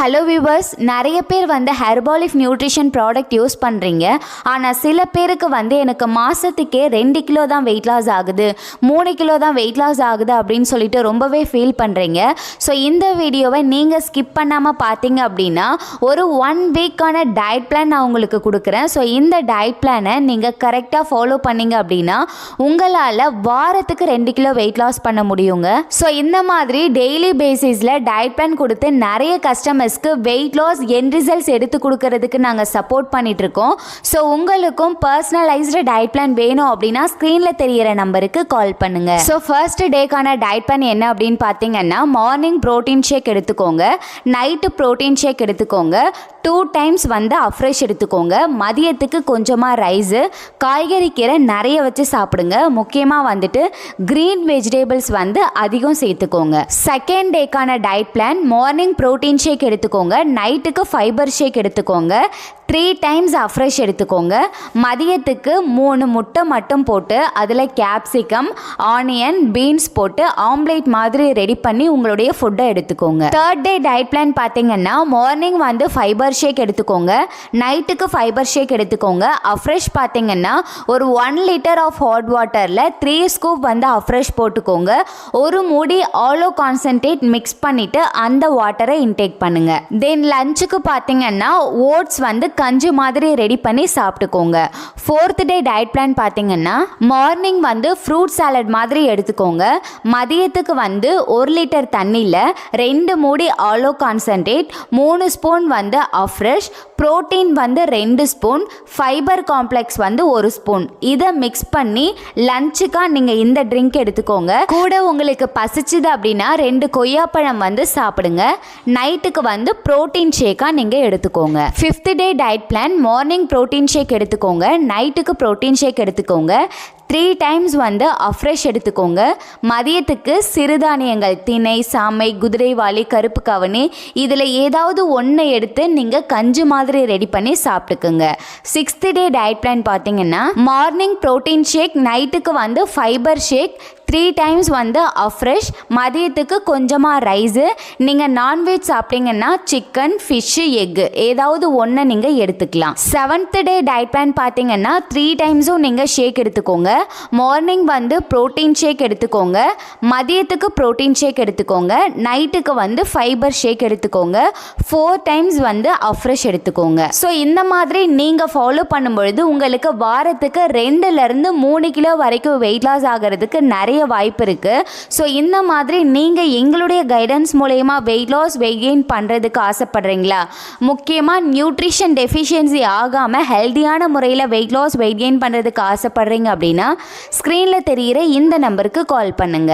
Hello viewers, நிறைய பேர் ஹெர்பாலிஃப் nutrition product use பண்ணுறீங்க. ஆனால் சில பேருக்கு எனக்கு மாதத்துக்கே 2 கிலோ தான் வெயிட் லாஸ் ஆகுது, 3 கிலோ தான் வெயிட் லாஸ் ஆகுது அப்படின்னு சொல்லிட்டு ரொம்பவே ஃபீல் பண்ணுறீங்க. ஸோ இந்த வீடியோவை நீங்கள் ஸ்கிப் பண்ணாமல் பார்த்தீங்க அப்படின்னா ஒரு 1 வீக்கான டயட் பிளான் நான் உங்களுக்கு கொடுக்குறேன். ஸோ இந்த டயட் பிளானை நீங்கள் கரெக்டாக ஃபாலோ பண்ணீங்க அப்படின்னா உங்களால் வாரத்துக்கு 2 கிலோ வெயிட் லாஸ் பண்ண முடியுங்க. ஸோ இந்த மாதிரி டெய்லி பேசிஸில் டயட் பிளான் கொடுத்து நிறைய கஸ்டமர்ஸ்க்கு வெயிட் லாஸ் எண்ட் ரிசல்ட்ஸ் எடுத்து கொடுக்கறதுக்கு நாங்கள் சப்போர்ட் பண்ணிட்டு இருக்கோம். ஸோ உங்களுக்கும் பர்சனலைஸ்டு டயட் பிளான் வேணும் அப்படின்னா ஸ்க்ரீனில் தெரிகிற நம்பருக்கு கால் பண்ணுங்க. ஸோ ஃபர்ஸ்ட் டேக்கான டயட் பிளான் என்ன அப்படின்னு பார்த்தீங்கன்னா, மார்னிங் ப்ரோட்டீன் ஷேக் எடுத்துக்கோங்க, நைட்டு ப்ரோட்டீன் ஷேக் எடுத்துக்கோங்க, 2 டைம்ஸ் அஃப்ரெஷ் எடுத்துக்கோங்க, மதியத்துக்கு கொஞ்சமாக ரைஸு, காய்கறி கீரை நிறைய வச்சு சாப்பிடுங்க. முக்கியமாக க்ரீன் வெஜிடபிள்ஸ் அதிகம் சேர்த்துக்கோங்க. செகண்ட் டேக்கான diet plan, morning protein shake எடுத்துக்கோங்க, நைட்டுக்கு ஃபைபர் ஷேக் எடுத்துக்கோங்க, 3 டைம்ஸ் அஃப்ரெஷ் எடுத்துக்கோங்க, மதியத்துக்கு 3 முட்டை மட்டும் போட்டு அதில் கேப்சிகம், ஆனியன், பீன்ஸ் போட்டு ஆம்லேட் மாதிரி ரெடி பண்ணி உங்களுடைய ஃபுட்டை எடுத்துக்கோங்க. தேர்ட் டே டயட் பிளான் பார்த்தீங்கன்னா, மார்னிங் ஃபைபர் ஷேக் எடுத்துக்கோங்க, நைட்டுக்கு ஃபைபர் ஷேக் எடுத்துக்கோங்க. அஃப்ரெஷ் பார்த்தீங்கன்னா ஒரு 1 லிட்டர் ஆஃப் ஹாட் வாட்டரில் 3 ஸ்கூப் அஃப்ரெஷ் போட்டுக்கோங்க. ஒரு மூடி ஆலோ கான்சன்ட்ரேட் மிக்ஸ் பண்ணிவிட்டு அந்த வாட்டரை இன்டேக் பண்ணுங்க. தென் லஞ்சுக்கு பார்த்தீங்கன்னா ஓட்ஸ் கஞ்சி மாதிரி ரெடி பண்ணி சாப்பிட்டுக்கோங்க. ஃபோர்த் டே டயட் பிளான் பார்த்தீங்கன்னா, மார்னிங் ஃப்ரூட் சாலட் மாதிரி எடுத்துக்கோங்க, மதியத்துக்கு 1 லிட்டர் தண்ணியில் 2 மூடி aloe concentrate, 3 spoon Afresh, protein 2 spoon, fibre complex 1 spoon, இதை மிக்ஸ் பண்ணி லஞ்சுக்காக நீங்கள் இந்த ட்ரிங்க் எடுத்துக்கோங்க. கூட உங்களுக்கு பசிச்சுது அப்படின்னா 2 கொய்யாப்பழம் சாப்பிடுங்க. நைட்டுக்கு புரோட்டீன் ஷேக்காக நீங்கள் எடுத்துக்கோங்க. Fifth day diet plan, morning protein shake எடுத்துக்கோங்க, நைட்டுக்கு ப்ரோட்டீன் ஷேக் எடுத்துக்கோங்க, 3 டைம்ஸ் அஃப்ரெஷ் எடுத்துக்கோங்க. மதியத்துக்கு சிறுதானியங்கள், திணை, சாமை, குதிரைவாலி, கருப்பு கவனி, இதில் ஏதாவது ஒன்று எடுத்து நீங்கள் கஞ்சி மாதிரி ரெடி பண்ணி சாப்பிட்டுக்குங்க. சிக்ஸ்த் டே டயட் பிளான் பார்த்தீங்கன்னா, மார்னிங் ப்ரோட்டீன் ஷேக், நைட்டுக்கு ஃபைபர் ஷேக், 3 டைம்ஸ் அஃப்ரெஷ், மதியத்துக்கு கொஞ்சமாக ரைஸு, நீங்கள் நான்வெஜ் சாப்பிட்டீங்கன்னா சிக்கன், ஃபிஷ்ஷு, எக்கு ஏதாவது ஒன்று நீங்கள் எடுத்துக்கலாம். செவன்த் டே டயட் பிளான் பார்த்தீங்கன்னா, 3 டைம்ஸும் நீங்கள் ஷேக் எடுத்துக்கோங்க. மார்னிங் ப்ரோட்டீன் ஷேக் எடுத்துக்கோங்க, மதியத்துக்கு ப்ரோட்டீன் ஷேக் எடுத்துக்கோங்க, நைட்டுக்கு ஃபைபர் ஷேக் எடுத்துக்கோங்க, 4 டைம்ஸ் அஃப்ரெஷ் எடுத்துக்கோங்க. ஸோ இந்த மாதிரி நீங்கள் ஃபாலோ பண்ணும்பொழுது உங்களுக்கு வாரத்துக்கு 2லேருந்து 3 கிலோ வரைக்கும் வெயிட் லாஸ் ஆகிறதுக்கு நிறைய வாய்ப்பு இருக்கு. ஸோ இந்த மாதிரி நீங்க எங்களுடைய கைடன்ஸ் மூலமா வெயிட் லாஸ், வெயிட் கெயின் பண்றதுக்கு ஆசைப்படுறீங்களா? முக்கியமாக நியூட்ரிஷன் டெஃபிஷியன்சி ஆகாம ஹெல்தியான முறையில் வெயிட் லாஸ், வெயிட் கெயின் பண்றதுக்கு ஆசைப்படுறீங்க அப்படின்னா ஸ்க்ரீனில் தெரிகிற இந்த நம்பருக்கு கால் பண்ணுங்க.